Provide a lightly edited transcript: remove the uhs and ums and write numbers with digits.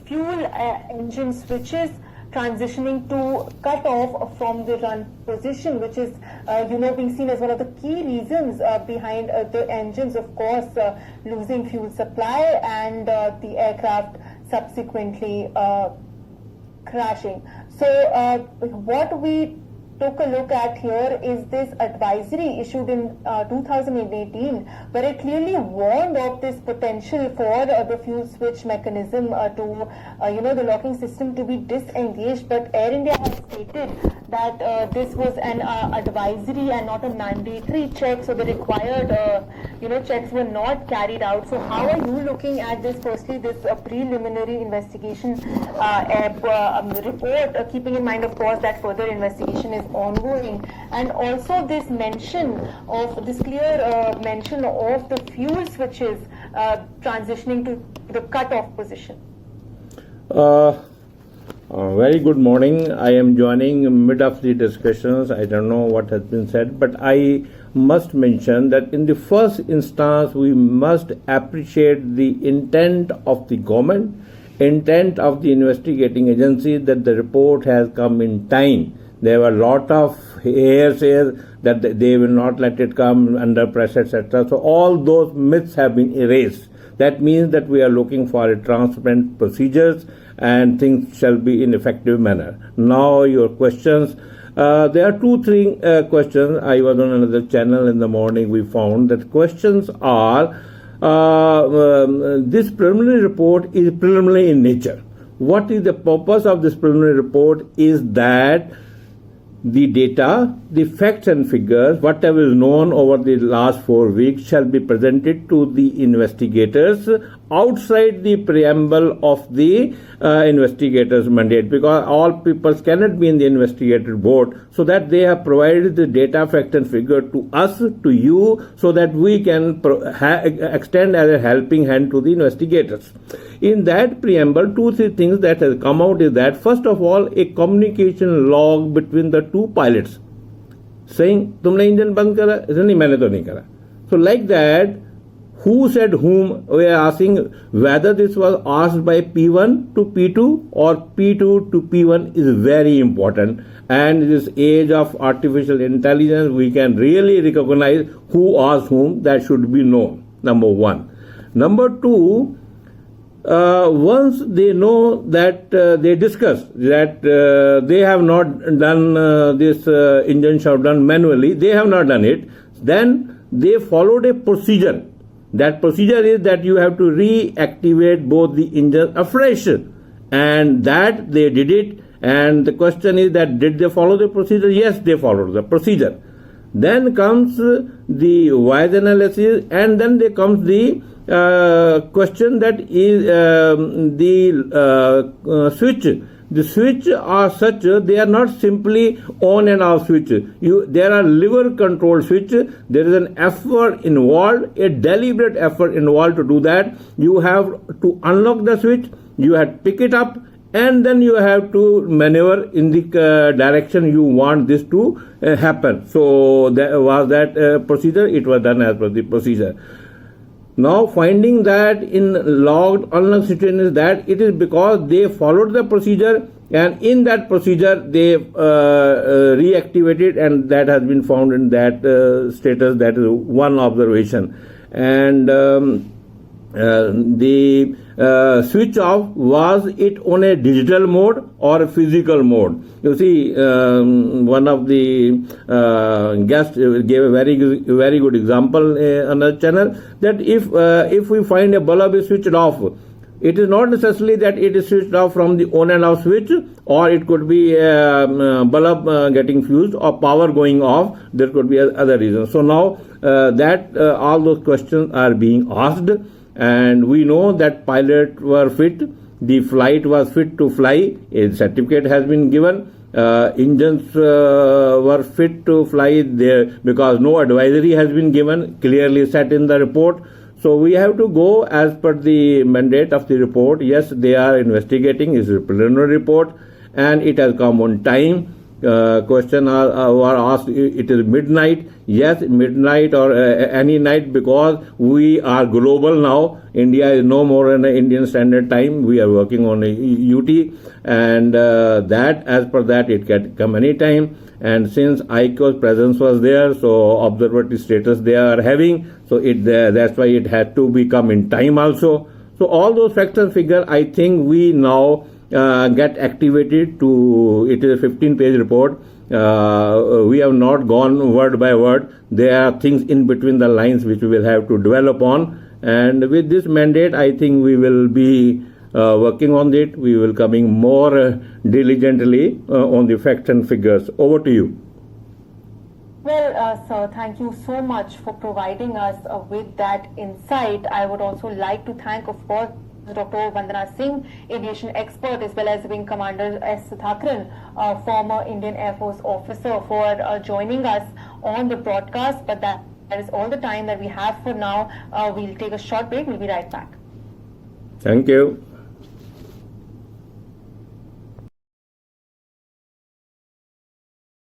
fuel engine switches transitioning to cut off from the run position, which is, being seen as one of the key reasons behind the engines, of course, losing fuel supply and the aircraft subsequently crashing. So what we took a look at here is this advisory issued in 2018, where it clearly warned of this potential for the fuel switch mechanism to, the locking system to be disengaged. But Air India has stated that this was an advisory and not a mandatory check, so the required, checks were not carried out. So how are you looking at this? Firstly, this preliminary investigation report, keeping in mind, of course, that further investigation is ongoing, and also this clear mention of the fuel switches transitioning to the cut-off position. Very good morning. I am joining mid of the discussions. I don't know what has been said, but I must mention that in the first instance we must appreciate the intent of the government, intent of the investigating agency, that the report has come in time. There were a lot of hearsays that they will not let it come under pressure, etc. So all those myths have been erased. That means that we are looking for a transparent procedures and things shall be in effective manner. Now your questions. There are two, three questions. I was on another channel in the morning. We found that questions are, this preliminary report is preliminary in nature. What is the purpose of this preliminary report is that the data, the facts and figures, whatever is known over the last 4 weeks shall be presented to the investigators outside the preamble of the investigators' mandate, because all people cannot be in the investigator board, so that they have provided the data, fact and figure to us, to you, so that we can extend as a helping hand to the investigators. In that preamble, 2-3 things that has come out is that, first of all, a communication log between the two pilots saying, "Tumne engine band kara?" "Nahi, maine to nahi kara." So like that, who said whom? We are asking whether this was asked by P1 to P2 or P2 to P1 is very important. And in this age of artificial intelligence, we can really recognize who asked whom. That should be known, number one. Number two, once they know that they discuss that they have not done this engine shutdown manually, they have not done it, then they followed a procedure. That procedure is that you have to reactivate both the engines afresh, and that they did it. And the question is that did they follow the procedure? Yes, they followed the procedure. Then comes the voice analysis, and then there comes the question that is the switch. The switch are such, they are not simply on and off switch. There are lever control switch. There is an effort involved, a deliberate effort involved to do that. You have to unlock the switch, you have to pick it up, and then you have to maneuver in the direction you want this to happen. So there was that procedure. It was done as per the procedure. Now, finding that in logged unlocked situation is that it is because they followed the procedure, and in that procedure they reactivated, and that has been found in that status. That is one observation. And the switch off, was it on a digital mode or a physical mode? You see, one of the guests gave a very good example on a channel, that if we find a bulb is switched off, it is not necessarily that it is switched off from the on and off switch, or it could be bulb getting fused or power going off. There could be other reasons. So now that all those questions are being asked, and we know that pilots were fit, the flight was fit to fly, a certificate has been given, engines were fit to fly there because no advisory has been given, clearly set in the report. So we have to go as per the mandate of the report. Yes, they are investigating, it's a preliminary report, and it has come on time. question were asked, it is midnight. Yes, midnight or any night, because we are global now. India is no more in the Indian Standard Time. We are working on a UT, and that, as per that, it can come anytime. And since ICAO's presence was there, so observatory status they are having, so that's why it had to become in time also. So all those facts and figures, I think we now get activated to, it is a 15-page report. We have not gone word by word. There are things in between the lines which we will have to develop on. And with this mandate, I think we will be working on it. We will coming more diligently on the facts and figures. Over to you. Well, sir, thank you so much for providing us with that insight. I would also like to thank, of course, Dr. Vandana Singh, aviation expert, as well as Wing Commander S. Thakran, former Indian Air Force officer, for joining us on the broadcast. But that is all the time that we have for now. We'll take a short break. We'll be right back. Thank you.